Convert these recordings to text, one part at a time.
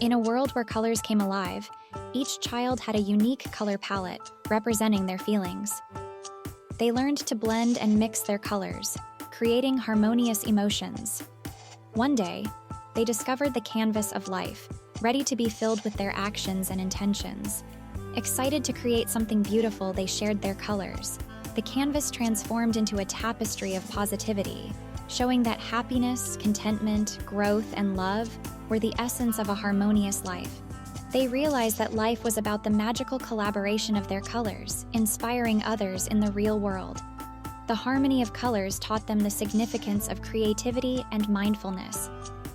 In a world where colors came alive, each child had a unique color palette representing their feelings. They learned to blend and mix their colors, creating harmonious emotions. One day, they discovered the canvas of life, ready to be filled with their actions and intentions. Excited to create something beautiful, they shared their colors. The canvas transformed into a tapestry of positivity, showing that happiness, contentment, growth, and love were the essence of a harmonious life. They realized that life was about the magical collaboration of their colors, inspiring others in the real world. The harmony of colors taught them the significance of creativity and mindfulness.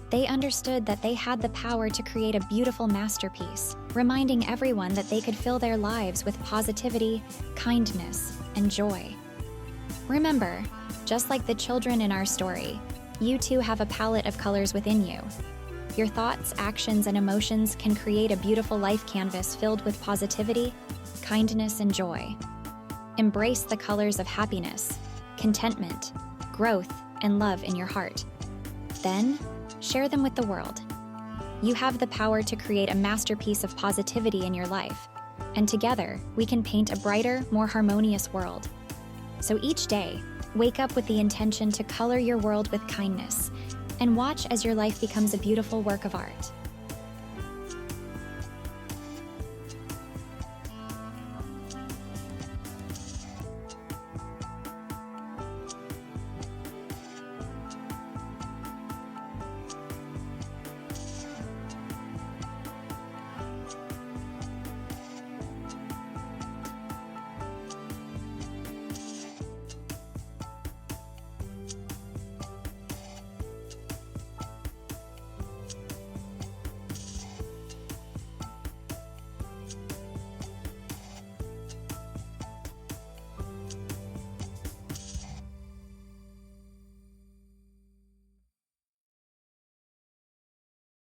They understood that they had the power to create a beautiful masterpiece, reminding everyone that they could fill their lives with positivity, kindness, and joy. Remember, just like the children in our story, you too have a palette of colors within you. Your thoughts, actions, and emotions can create a beautiful life canvas filled with positivity, kindness, and joy. Embrace the colors of happiness, contentment, growth, and love in your heart. Then, share them with the world. You have the power to create a masterpiece of positivity in your life, and together, we can paint a brighter, more harmonious world. So each day, wake up with the intention to color your world with kindness, and watch as your life becomes a beautiful work of art.